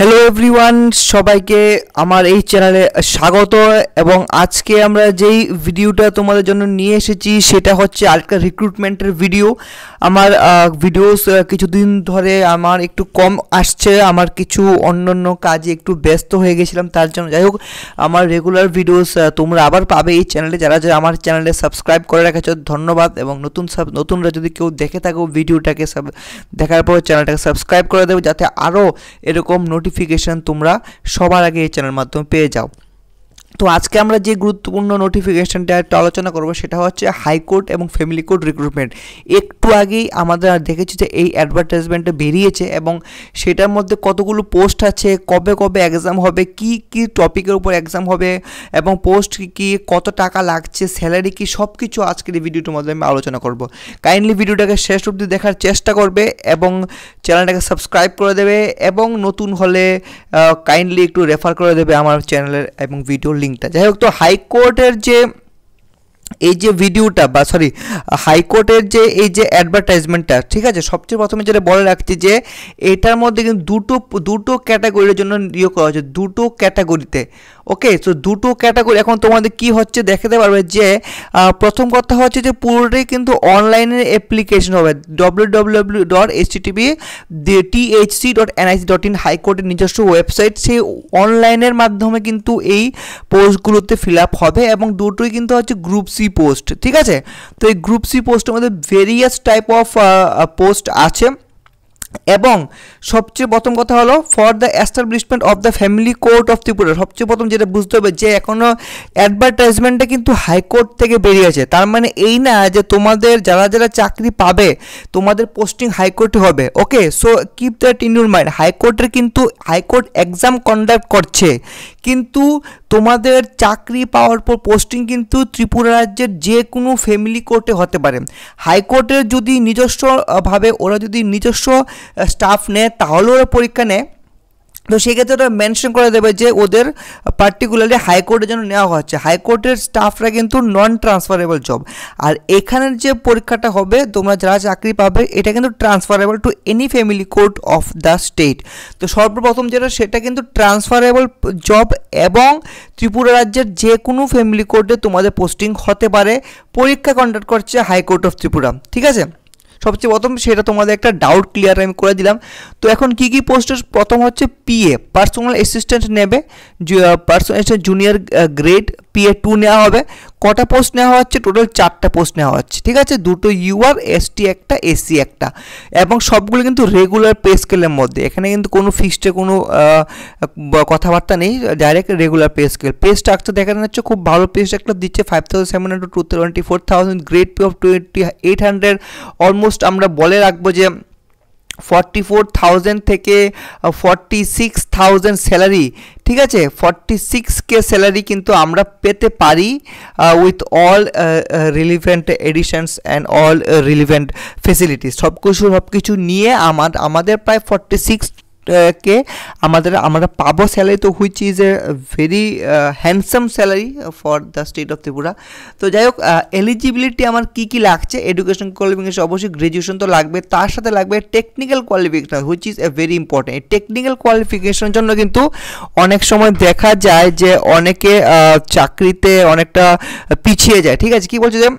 Hello everyone, সবাইকে আমার এই চ্যানেলে স্বাগত। এবং আজকে আমরা যেই ভিডিওটা তোমাদের জন্য নিয়ে এসেছি সেটা হচ্ছে আরেকটা রিক্রুটমেন্টের ভিডিও। আমার ভিডিওস কিছুদিন ধরে আমার একটু কম আসছে, আমার কিছু অন্যান্য কাজে একটু ব্যস্ত হয়ে গেছিলাম, তার জন্য। যাই হোক, আমার রেগুলার ভিডিওস তোমরা আবার পাবে এই চ্যানেলে। যারা যারা আমার চ্যানেলে সাবস্ক্রাইব করে রেখেছো ধন্যবাদ, এবং নতুনরা যদি কেউ দেখে থাকো ভিডিওটাকে দেখার পর চ্যানেলটাকে সাবস্ক্রাইব করে দেবে, যাতে আরও এরকম নোটিফিকেশান তোমরা সবার আগে এই চ্যানেলের মাধ্যমে পেয়ে যাও। তো আজকে আমরা যে গুরুত্বপূর্ণ নোটিফিকেশানটা একটা আলোচনা করব সেটা হচ্ছে হাইকোর্ট এবং ফ্যামিলি কোর্ট রিক্রুটমেন্ট। একটু আগেই আমাদের দেখেছি যে এই অ্যাডভার্টাইজমেন্টটা বেরিয়েছে, এবং সেটার মধ্যে কতগুলো পোস্ট আছে, কবে কবে এক্সাম হবে, কি কি টপিকের উপর এক্সাম হবে, এবং পোস্ট কি, কত টাকা লাগছে, স্যালারি কি, সব কিছু আজকের এই ভিডিওটার মধ্যে আমি আলোচনা করব। কাইন্ডলি ভিডিওটাকে শেষ অবধি দেখার চেষ্টা করবে এবং চ্যানেলটাকে সাবস্ক্রাইব করে দেবে, এবং নতুন হলে কাইন্ডলি একটু রেফার করে দেবে আমার চ্যানেলের এবং ভিডিওর লিঙ্কটা। যাই হোক, তো হাইকোর্টের যে এই যে ভিডিওটা হাইকোর্টের যে এই যে অ্যাডভার্টাইজমেন্টটা, ঠিক আছে, সবচেয়ে প্রথমে যেটা বলে রাখছি যে এটার মধ্যে কিন্তু দুটো ক্যাটাগরির জন্য নিয়োগ করা হচ্ছে, দুটো ক্যাটাগরিতে। ওকে, তো দুটো ক্যাটাগরি এখন তোমাদের কি হচ্ছে দেখাতে পারবে যে প্রথম কথা হচ্ছে যে পুরোটাই কিন্তু অনলাইনের অ্যাপ্লিকেশন হবে, www.http://thc.nic.in হাইকোর্টের নিজস্ব ওয়েবসাইট, সেই অনলাইনের মাধ্যমে কিন্তু এই পোস্টগুলোতে ফিল আপ হবে, এবং দুটোই কিন্তু হচ্ছে গ্রুপ সি পোস্ট। ঠিক আছে, তো এই গ্রুপ সি পোস্টের মধ্যে ভেরিয়াস টাইপ অফ পোস্ট আছে। এবং সবচেয়ে প্রথম কথা হলো for the establishment of the family court of Tripura. সবচেয়ে প্রথম যেটা বুঝতে হবে যে এখনও অ্যাডভার্টাইজমেন্টটা কিন্তু হাইকোর্ট থেকে বেরিয়েছে, তার মানে এই না যে তোমাদের যারা যারা চাকরি পাবে তোমাদের পোস্টিং হাইকোর্টে হবে। Okay, so keep that in your mind. হাইকোর্ট এক্সাম কন্ডাক্ট করছে, কিন্তু তোমাদের চাকরি পাওয়ার পর পোস্টিং কিন্তু ত্রিপুরা রাজ্যের যে কোনো ফ্যামিলি কোর্টে হতে পারে। হাইকোর্টের যদি নিজস্বভাবে ওরা যদি নিজস্ব স্টাফ নেয় তাহলে ওরা পরীক্ষা নেয়, তো সেক্ষেত্রে ওরা মেনশন করে দেবে যে ওদের পার্টিকুলারলি হাইকোর্টের জন্য নেওয়া হচ্ছে। হাইকোর্টের স্টাফরা কিন্তু নন ট্রান্সফারেবল জব, আর এখানের যে পরীক্ষাটা হবে তোমরা যারা চাকরি পাবে এটা কিন্তু transferable to any family court of the state. তো সর্বপ্রথম যেটা সেটা কিন্তু ট্রান্সফারেবল জব, এবং ত্রিপুরা রাজ্যের যে কোনো ফ্যামিলি কোর্টে তোমাদের পোস্টিং হতে পারে। পরীক্ষা কন্ডাক্ট করছে হাইকোর্ট অফ ত্রিপুরা। ঠিক আছে, সবচেয়ে প্রথম সেটা তোমাদের একটা ডাউট ক্লিয়ার আমি করে দিলাম। তো এখন কি কি পোস্টের, প্রথম হচ্ছে পিএ পার্সোনাল অ্যাসিস্ট্যান্ট নেবে, personal assistant junior grade PA 2 নেওয়া হবে। কটা পোস্ট নেওয়া হচ্ছে? টোটাল 4টা পোস্ট নেওয়া হচ্ছে। ঠিক আছে, দুটো UR, ST একটা, SC একটা, এবং সবগুলো কিন্তু রেগুলার পে স্কেলের মধ্যে। এখানে কিন্তু কোনো ফিক্সডে কোনো কথাবার্তা নেই, direct regular pay scale. Pay structure দেখানো হচ্ছে খুব ভালো পে স্ট্রাকচার দিচ্ছে, 5,700 to 24,000, grade pay off 2,800। Almost আমরা বলে রাখবো যে 44,000 থেকে 46,000 স্যালারি। ঠিক আছে, 46K স্যালারি কিন্তু আমরা পেতে পারি with all relevant editions and all relevant facilities. সব কিছু নিয়ে আমাদের প্রায় 46K আমরা পাবো স্যালারি, তো which is a very handsome salary for the state of Tripura. তো যাই হোক, এলিজিবিলিটি আমার কী কী লাগছে, এডুকেশন কোয়ালিফিকেশন অবশ্যই গ্র্যাজুয়েশন তো লাগবে, তার সাথে লাগবে technical qualification which is a very important. এই টেকনিক্যাল কোয়ালিফিকেশনের জন্য কিন্তু অনেক সময় দেখা যায় যে অনেকে চাকরিতে অনেকটা পিছিয়ে যায়। ঠিক আছে, কী বলছে যে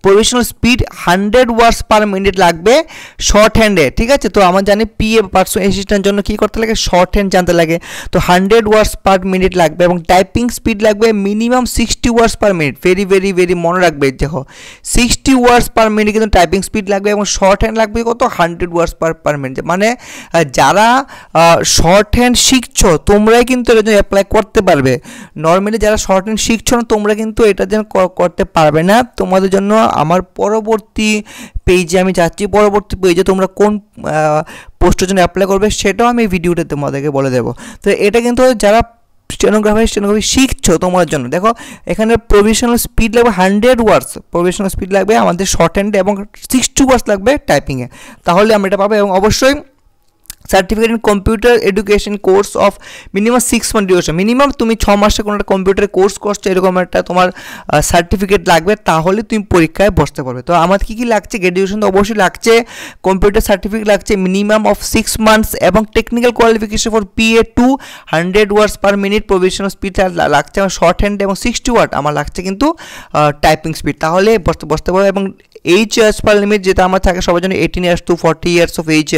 প্রফেশনাল স্পিড 100 ওয়ার্ডস পার মিনিট লাগবে শর্ট হ্যান্ডে। ঠিক আছে, তো আমার জানি PA পার্সোনাল অ্যাসিস্ট্যান্ট জন্য কী করতে লাগে, শর্ট হ্যান্ড জানতে লাগে, তো 100 ওয়ার্ডস পার মিনিট লাগবে, এবং টাইপিং স্পিড লাগবে minimum 60 words per minute. Very very very মনে রাখবে, দেখো 60 ওয়ার্ডস পার মিনিট কিন্তু টাইপিং স্পিড লাগবে, এবং শর্ট হ্যান্ড লাগবে কত, 100 ওয়ার্ডস পার মিনিট। মানে যারা শর্ট হ্যান্ড শিখছো তোমরাই কিন্তু এটার জন্য অ্যাপ্লাই করতে পারবে। নর্মালি যারা শর্ট হ্যান্ড শিখছো না তোমরা কিন্তু এটার জন্য করতে পারবে না। তোমাদের জন্য আমার পরবর্তী পেজে আমি যাচ্ছি, পরবর্তী পেজে তোমরা কোন পোস্টের জন্য অ্যাপ্লাই করবে সেটাও আমি এই ভিডিওতে তোমাদেরকে বলে দেবো। তো এটা কিন্তু যারা স্টেনোগ্রাফি শিখছো তোমার জন্য। দেখো এখানে প্রফেশনাল স্পিড লাগবে 100 ওয়ার্ডস, প্রফেশনাল স্পিড লাগবে আমাদের শর্ট হ্যান্ডে, এবং 60 ওয়ার্ডস লাগবে টাইপিংয়ে, তাহলে আমরা এটা পাবো। এবং অবশ্যই certificate in computer education course of minimum 6 month duration, minimum তুমি 6 মাসে কোনো একটা কম্পিউটার কোর্স করছো এরকম একটা তোমার সার্টিফিকেট লাগবে, তাহলে তুমি পরীক্ষায় বসতে পারবে। তো আমার কী লাগছে, গ্র্যাজুয়েশন তো অবশ্যই লাগছে, কম্পিউটার সার্টিফিকেট লাগছে মিনিমাম অফ 6 মান্থস এবং technical qualification for PA2 100 words per minute, provisional speed লাগছে আমার শর্ট হ্যান্ড এবং 60 ওয়ার্ড আমার লাগছে কিন্তু টাইপিং স্পিড, তাহলে বসতে পারবে। এবং এইজ পার লিমিট যেটা আমার থাকে সবার জন্য 18 years to 40 years of age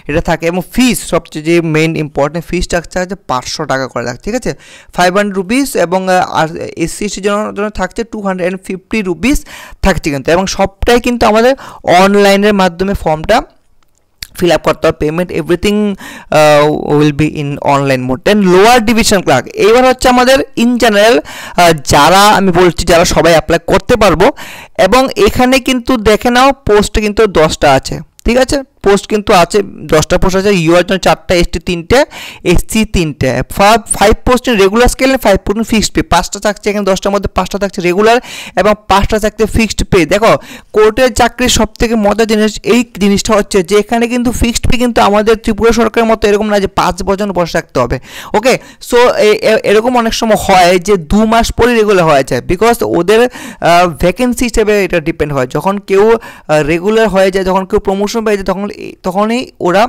এটা থাকে। এবং ফিস সবচেয়ে যে মেইন ইম্পর্টেন্ট ফিস থাকছে 500 টাকা করে লাগছে, ঠিক আছে, 500 রুপিস। এবং আর SC ST জন্য থাকছে 250 রুপিস থাকছে কিন্তু। এবং সবটাই কিন্তু আমাদের অনলাইনের মাধ্যমে ফর্মটা fill up করতে হবে, payment everything will be in online mode. Then lower division clerk, এইবার হচ্ছে আমাদের ইন জেনারেল যারা আমি বলছি যারা সবাই অ্যাপ্লাই করতে পারবো। এবং এখানে কিন্তু দেখে নাও পোস্ট কিন্তু 10টা আছে, ঠিক আছে, পোস্ট কিন্তু আছে 10টা পোস্ট আছে। ইউআর জন্য 4টা, ST 3টে, SC 3টে, 5 post in regular scale, 5 post fixed pay. 5টা থাকছে এখানে, 10টার মধ্যে 5টা থাকছে রেগুলার এবং 5টা থাকছে ফিক্সড পে। দেখো কোর্টের চাকরির সব থেকে মজার জিনিস এই জিনিসটা হচ্ছে যে এখানে কিন্তু ফিক্সড পে কিন্তু আমাদের ত্রিপুরা সরকারের মতো এরকম না যে 5 বছর বসে থাকতে হবে, ওকে। সো এরকম অনেক সময় হয় যে 2 মাস পরে রেগুলার হয়ে যায়, বিকজ ওদের ভ্যাকেন্সি হিসেবে এটা ডিপেন্ড হয়। যখন কেউ রেগুলার হয়ে যায়, যখন কেউ প্রমোশন পেয়ে যায়, তখনই ওরা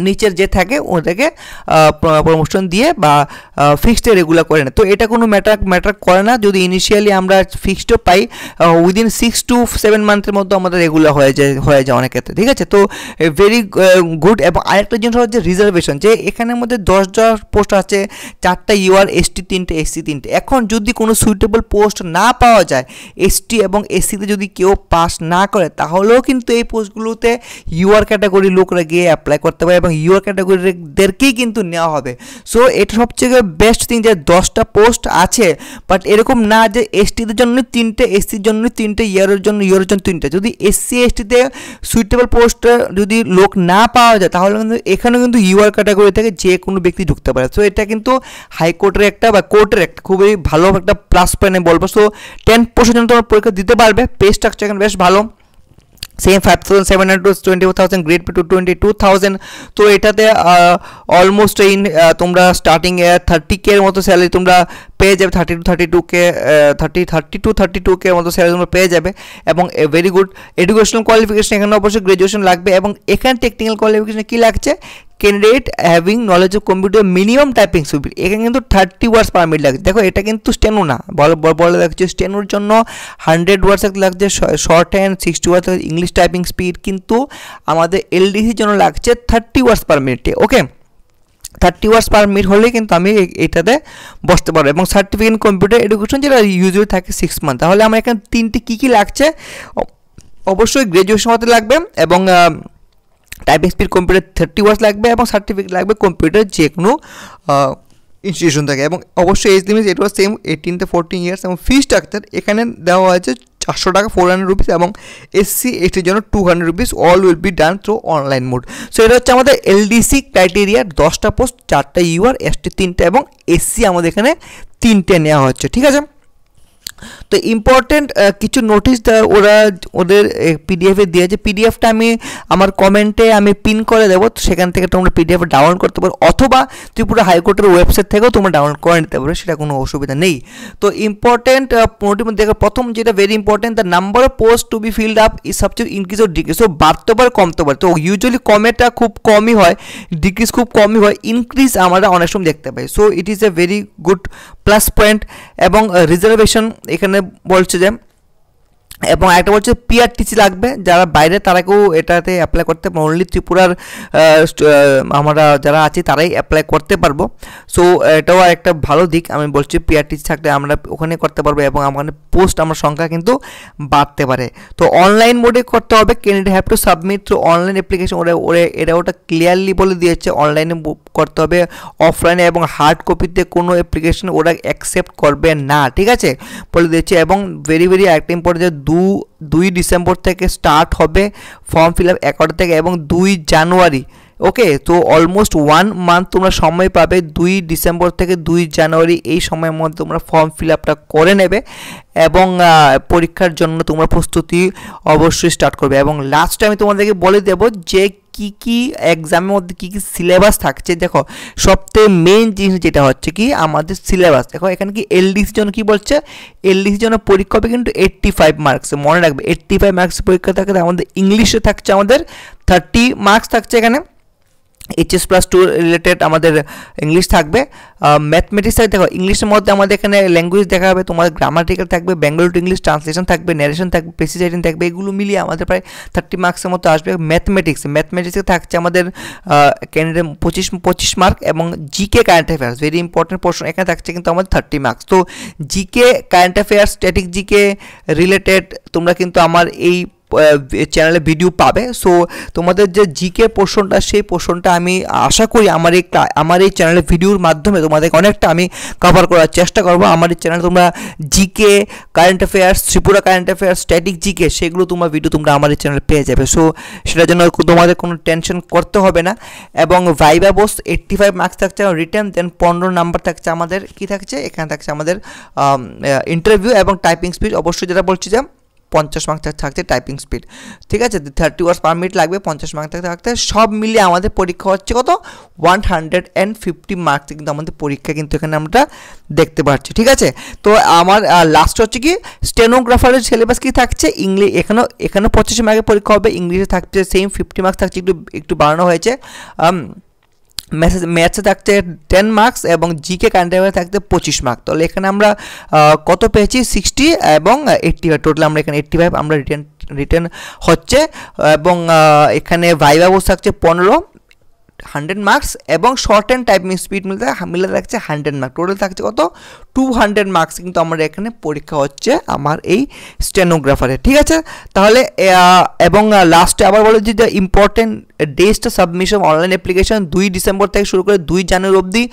নিচের যে থাকে ওদেরকে প্রমোশন দিয়ে বা ফিক্সডে রেগুলার করে না। তো এটা কোনো ম্যাটার করে না যদি ইনিশিয়ালি আমরা ফিক্সডও পাই, উইদিন 6 to 7 মান্থের মধ্যে আমাদের রেগুলার হয়ে যায় অনেক ক্ষেত্রে, ঠিক আছে। তো ভেরি গুড। এবং আরেকটা জিনিস হচ্ছে রিজার্ভেশন, যে এখানের মধ্যে 10টা পোস্ট আছে, 4টা UR, ST 3টে, SC 3টে। এখন যদি কোনো সুইটেবল পোস্ট না পাওয়া যায়, ST এবং SCতে যদি কেউ পাস না করে, তাহলেও কিন্তু এই পোস্টগুলোতে UR ক্যাটাগরি লোকরা গিয়ে অ্যাপ্লাই করতে পারে এবং ইউআর ক্যাটাগরিদেরকেই কিন্তু নেওয়া হবে। সো এটা সবচেয়ে বেস্ট থিং যে 10টা পোস্ট আছে, বাট এরকম না যে STদের জন্য 3টে, SCর জন্য 3টে, ইউআরের জন্য 3টে। যদি SC STতে সুইটেবল পোস্ট যদি লোক না পাওয়া যায়, তাহলে কিন্তু এখানেও কিন্তু ইউআর ক্যাটাগরি থেকে যে কোনো ব্যক্তি ঢুকতে পারে। সো এটা কিন্তু হাইকোর্টের একটা বা কোর্টের একটা খুবই ভালো একটা প্লাস পয়েন্ট আমি বলবো। সো 10% জন্য তোমার পরীক্ষা দিতে পারবে। পে স্ট্রাকচার এখানে বেশ ভালো, same 5,700 to 24,000, grade pay to 22,000। তো এটাতে অলমোস্ট তোমরা স্টার্টিং 30K এর মতো স্যালারি তোমরা পেয়ে যাবে, 30 to 32K এর মতো স্যালারি তোমরা পেয়ে যাবে। এবং ভেরি গুড এডুকেশনাল কোয়ালিফিকেশন এখানে অবশ্যই গ্র্যাজুয়েশন লাগবে। এবং এখানে টেকনিক্যাল কোয়ালিফিকেশন কী লাগছে, candidate having knowledge of computer minimum typing speed, এখানে কিন্তু 30 ওয়ার্ডস পার মিনিট লাগছে। দেখো এটা কিন্তু স্টেনো না, বলে দেখছে স্টেনোর জন্য 100 ওয়ার্ডস লাগছে শর্ট হ্যান্ড, 60 ওয়ার্ডস ইংলিশ টাইপিং স্পিড, কিন্তু আমাদের LDCর জন্য লাগছে 30 ওয়ার্ডস পার মিনিটে, ওকে। 30 ওয়ার্ডস পার মিনিট হলেই কিন্তু আমি এটাতে বসতে পারবো। এবং সার্টিফিকেট কম্পিউটার এডুকেশন যেটা ইউজুয়ালি থাকে 6 মান্থ। তাহলে আমার এখানে 3টে কী লাগছে, অবশ্যই গ্র্যাজুয়েশন হতে লাগবে এবং টাইপিং স্পিড কম্পিউটার 30 ওয়ার্ডস লাগবে এবং সার্টিফিকেট লাগবে কম্পিউটার যে কোনো ইনস্টিটিউশন থেকে। এবং অবশ্যই এজ লিমিট এটা সেম 18 to 14 ইয়ার্স। এবং ফি স্ট্রাকচার এখানে দেওয়া হয়েছে 400 টাকা, 400 রুপিস এবং SC STর জন্য 200 rupees. All will be done through online mode. So এটা হচ্ছে আমাদের LDC ক্রাইটেরিয়া, 10টা পোস্ট, 4টা UR, ST 3টে এবং SC আমাদের এখানে 3টে নেওয়া হচ্ছে, ঠিক আছে। তো ইম্পর্টেন্ট কিছু নোটিশ ওদের PDF দিয়েছে, PDFটা আমি আমার কমেন্টে আমি পিন করে দেবো, তো সেখান থেকে তোমরা PDF ডাউনলোড করতে পারো, অথবা ত্রিপুরা হাইকোর্টের ওয়েবসাইট থেকেও তোমরা ডাউনলোড করে নিতে পারো, সেটা কোনো অসুবিধা নেই। তো ইম্পর্টেন্ট নোটিশ দেখো, প্রথম যেটা very important, the number of post to be filled up is subject increase or decrease. So বাড়তে পারে কমতে পারে, তো ইউজুয়ালি কমেটা খুব কমই হয়, ডিক্রিজ খুব কমই হয়, ইনক্রিজ আমরা অনেক সময় দেখতে পাই। So it is a very good plus point. এবং রিজার্ভেশন এখানে বলছে যে, এবং একটা বলছে PRTC লাগবে, যারা বাইরে তারাকেও এটাতে অ্যাপ্লাই করতে পারবো, অনলি ত্রিপুরার আমরা যারা আছি তারাই অ্যাপ্লাই করতে পারবো। সো এটাও একটা ভালো দিক, আমি বলছি PRTC থাকলে আমরা ওখানে করতে পারবো এবং আমাদের পোস্ট আমার সংখ্যা কিন্তু বাড়তে পারে। তো অনলাইন মোডে করতে হবে, candidate have to submit through online application. ওটা ক্লিয়ারলি বলে দিয়েছে অনলাইনে করতে হবে, অফলাইনে এবং হার্ড কপিতে কোনো অ্যাপ্লিকেশন ওরা অ্যাকসেপ্ট করবে না, ঠিক আছে, বলে দিয়েছে। এবং ভেরি একটা ইম্পর্টেন্ট, 2 ডিসেম্বর থেকে স্টার্ট হবে ফর্ম ফিল আপ 11 থেকে এবং 2 জানুয়ারি, ওকে। তো অলমোস্ট 1 মান্থ তোমরা সময় পাবে, 2 ডিসেম্বর থেকে 2 জানুয়ারি এই সময়ের মধ্যে তোমরা ফর্ম ফিল আপটা করে নেবে এবং পরীক্ষার জন্য তোমরা প্রস্তুতি অবশ্যই স্টার্ট করবে। এবং লাস্টে আমি তোমাদেরকে বলে দেবো যে কি এক্সামের মধ্যে কি সিলেবাস থাকছে। দেখো সবথেকে মেইন জিনিস যেটা হচ্ছে কি আমাদের সিলেবাস। দেখো এখানে কি এলডিসির জন্য কি বলছে, এলডিসির জন্য পরীক্ষা হবে কিন্তু 85 মার্কস, মনে রাখবে 85 মার্কস পরীক্ষা থাকে। আমাদের ইংলিশে থাকছে আমাদের 30 মার্কস থাকছে এখানে, HS+2 রিলেটেড আমাদের ইংলিশ থাকবে। ম্যাথমেটিক্স থাকবে, দেখো ইংলিশের মধ্যে আমাদের এখানে ল্যাঙ্গুয়েজ দেখা হবে, তোমাদের গ্রামাটিক্যাল থাকবে, বেঙ্গলি টু ইংলিশ ট্রান্সলেশন থাকবে, ন্যারেশন থাকবে, প্রেসিস রাইটিং থাকবে, এগুলো মিলিয়ে আমাদের প্রায় 30 মার্কসের মতো আসবে। ম্যাথমেটিক্সে থাকছে আমাদের ক্যান্ডিডেট 25 মার্ক, এবং GK current affairs very important portion এখানে থাকছে কিন্তু আমাদের 30 মার্কস। তো GK current affairs static GK related তোমরা কিন্তু আমার এই চ্যানেলে ভিডিও পাবে। সো তোমাদের যে জিকে পোর্শনটা সেই পোর্শনটা আমি আশা করি আমার এই চ্যানেলের ভিডিওর মাধ্যমে তোমাদেরকে অনেকটা আমি কভার করার চেষ্টা করব। আমার এই চ্যানেলে তোমরা GK current affairs, Tripura current affairs, static GK সেগুলো তোমরা ভিডিও তোমরা আমার এই চ্যানেলে পেয়ে যাবে। সো সেটার জন্য তোমাদের কোনো টেনশন করতে হবে না। এবং ভাইবা বোস 85 মার্কস থাকছে রিটেন, দেন 15 নাম্বার থাকছে আমাদের কি থাকছে এখানে থাকছে আমাদের ইন্টারভিউ এবং টাইপিং স্পিড। অবশ্যই যেটা বলছি যে 50 মার্ক থাকছে টাইপিং স্পিড, ঠিক আছে, 30 ওয়ার্ডস পার মিনিট লাগবে, 50 মার্ক থাকতে সব মিলিয়ে আমাদের পরীক্ষা হচ্ছে কত 150 মার্কস কিন্তু আমাদের পরীক্ষা কিন্তু এখানে আমরা দেখতে পাচ্ছি, ঠিক আছে। তো আমার লাস্ট হচ্ছে কি স্টেনোগ্রাফারের সিলেবাস কি থাকছে, ইংলিশ এখানে 25 মার্কের পরীক্ষা হবে, ইংলিশে থাকছে সেম 50 মার্কস থাকছে, একটু বাড়ানো হয়েছে। ম্যাথসে থাকছে 10 মার্কস এবং জিকে কারেন্ট অ্যাফেয়ার্স থাকছে 25 মার্ক। তাহলে এখানে আমরা কত পেয়েছি 60 এবং 85, টোটাল আমরা এখানে 85 আমরা রিটেন হচ্ছে। এবং এখানে ভাইভা বোস থাকছে 15 100 মার্কস, এবং শর্ট অ্যান্ড টাইপিং স্পিড মিলে থাকছে 100 মার্ক, টোটাল থাকছে কত 200 মার্কস কিন্তু আমার এখানে পরীক্ষা হচ্ছে আমার এই স্টেনোগ্রাফারে, ঠিক আছে। তাহলে এবং লাস্টে আবার বলে যে ইম্পর্টেন্ট ডেটসটা সাবমিশন অনলাইন অ্যাপ্লিকেশন 2 ডিসেম্বর থেকে শুরু করে 2 জানুয়ারি অবধি,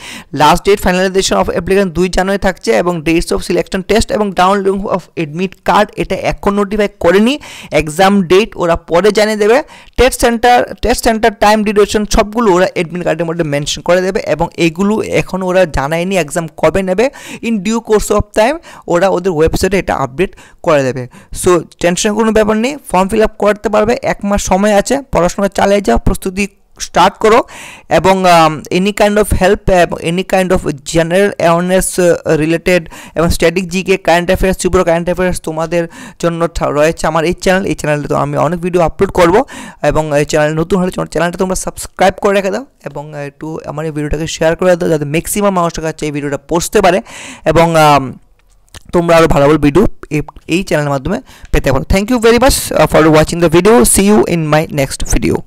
last date finalization of application 2 January থাকছে, এবং ডেটস অফ সিলেকশন টেস্ট এবং ডাউনলোডিং অফ এডমিট কার্ড এটা এখন নোটিফাই করেনি, এক্সাম ডেট ওরা পরে জানিয়ে দেবে। টেস্ট সেন্টার টাইম ডিউরেশন সবগুলো ওরা এডমিট কার্ডের মধ্যে মেনশন করে দেবে, এবং এগুলো এখন ওরা জানায়নি এক্সাম কবে নেবে, in due course of time ওরা ওদের ওয়েবসাইটে এটা আপডেট করে দেবে। সো টেনশনের কোনো ব্যাপার নেই, ফর্ম ফিল আপ করতে পারবে, 1 মাস সময় আছে, পড়াশোনা চালিয়ে যাও, প্রস্তুতি স্টার্ট করো, এবং এনি কাইন্ড অফ হেল্প এবং any kind of general awareness related এবং static GK current affairs, Tripura current affairs তোমাদের জন্য রয়েছে আমার এই চ্যানেলে তো আমি অনেক ভিডিও আপলোড করব, এবং এই চ্যানেল নতুন হলে চ্যানেলটা তোমরা সাবস্ক্রাইব করে রেখে দাও, এবং একটু আমার এই ভিডিওটাকে শেয়ার করে দাও যাতে ম্যাক্সিমাম মানুষের কাছে এই ভিডিওটা পৌঁছতে পারে, এবং তোমরা আরও ভালো ভালো ভিডিও এই চ্যানেলের মাধ্যমে পেতে পারো। Thank you very much for watching the video, see you in my next video.